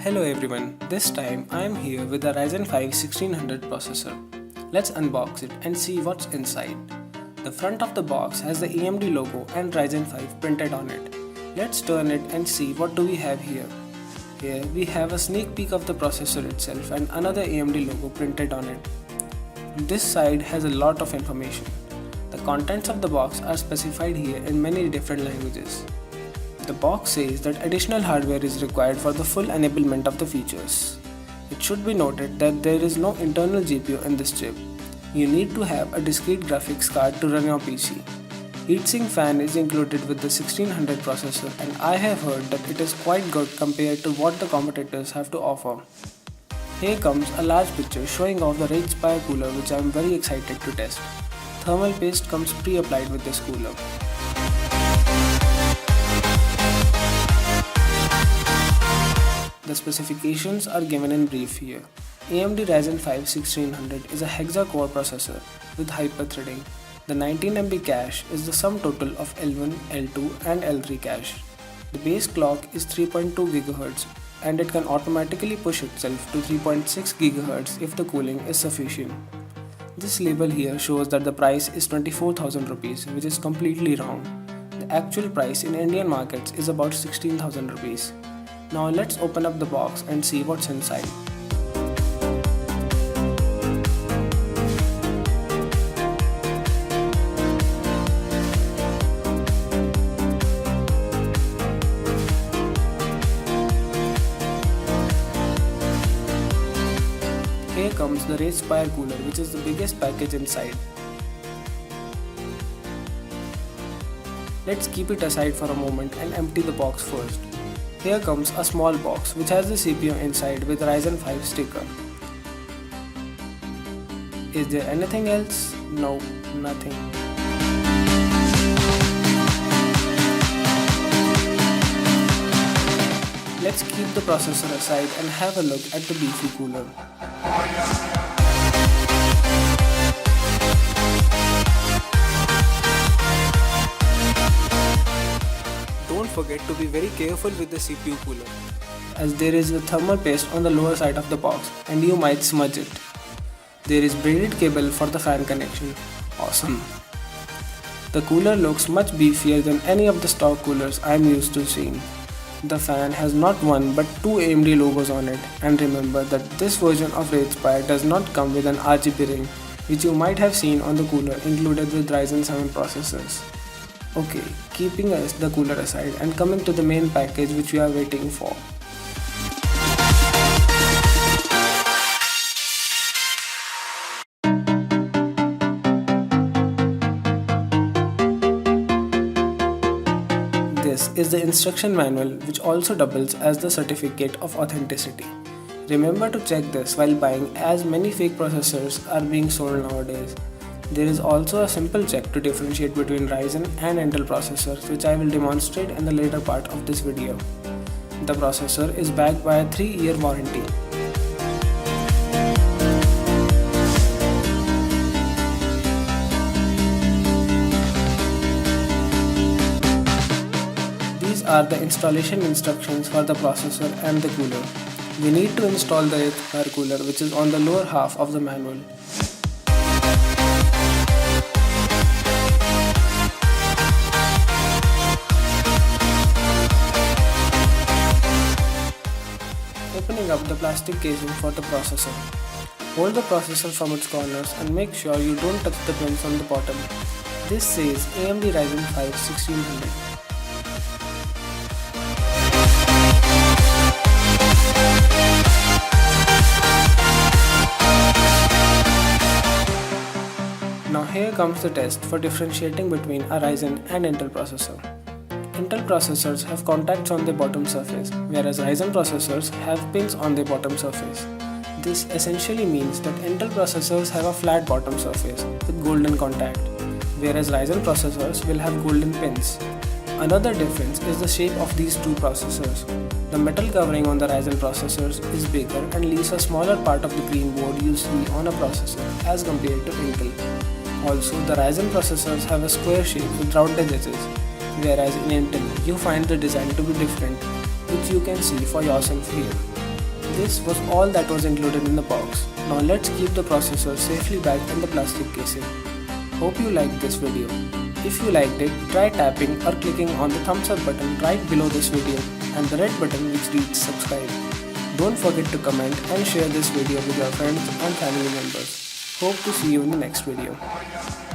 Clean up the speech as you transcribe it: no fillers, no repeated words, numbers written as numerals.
Hello everyone, this time I am here with the Ryzen 5 1600 processor. Let's unbox it and see what's inside. The front of the box has the AMD logo and Ryzen 5 printed on it. Let's turn it and see what do we have here. Here we have a sneak peek of the processor itself and another AMD logo printed on it. This side has a lot of information. The contents of the box are specified here in many different languages. The box says that additional hardware is required for the full enablement of the features. It should be noted that there is no internal GPU in this chip. You need to have a discrete graphics card to run your PC. Heatsink fan is included with the 1600 processor and I have heard that it is quite good compared to what the competitors have to offer. Here comes a large picture showing off the Ryzen cooler which I am very excited to test. Thermal paste comes pre-applied with this cooler. The specifications are given in brief here. AMD Ryzen 5 1600 is a hexa-core processor with hyper-threading. The 19MB cache is the sum total of L1, L2 and L3 cache. The base clock is 3.2 GHz and it can automatically push itself to 3.6 GHz if the cooling is sufficient. This label here shows that the price is 24,000 rupees, which is completely wrong. The actual price in Indian markets is about 16,000 rupees. Now let's open up the box and see what's inside. Here comes the Ryzen cooler, which is the biggest package inside. Let's keep it aside for a moment and empty the box first. Here comes a small box which has the CPU inside with Ryzen 5 sticker. Is there anything else? No, nothing. Let's keep the processor aside and have a look at the beefy cooler. Don't forget to be very careful with the CPU cooler, as there is a thermal paste on the lower side of the box and you might smudge it. There is braided cable for the fan connection. Awesome. The cooler looks much beefier than any of the stock coolers I am used to seeing. The fan has not one but two AMD logos on it, and remember that this version of Ryzen does not come with an RGB ring, which you might have seen on the cooler included with Ryzen 7 processors. Okay, keeping the cooler aside and coming to the main package which we are waiting for. This is the instruction manual which also doubles as the certificate of authenticity. Remember to check this while buying, as many fake processors are being sold nowadays. There is also a simple check to differentiate between Ryzen and Intel processors, which I will demonstrate in the later part of this video. The processor is backed by a 3-year warranty. These are the installation instructions for the processor and the cooler. We need to install the Ryzen cooler, which is on the lower half of the manual. Opening up the plastic casing for the processor. Hold the processor from its corners and make sure you don't touch the pins on the bottom. This says AMD Ryzen 5 1600. Now here comes the test for differentiating between a Ryzen and Intel processor. Intel processors have contacts on their bottom surface, whereas Ryzen processors have pins on their bottom surface. This essentially means that Intel processors have a flat bottom surface with golden contact, whereas Ryzen processors will have golden pins. Another difference is the shape of these two processors. The metal covering on the Ryzen processors is bigger and leaves a smaller part of the green board you see on a processor as compared to Intel. Also, the Ryzen processors have a square shape with rounded edges, whereas in Intel you find the design to be different, which you can see for yourself here. this was all that was included in the box. Now let's keep the processor safely back in the plastic casing. Hope you liked this video. If you liked it, try tapping or clicking on the thumbs up button right below this video and the red button which reads subscribe. Don't forget to comment and share this video with your friends and family members. Hope to see you in the next video.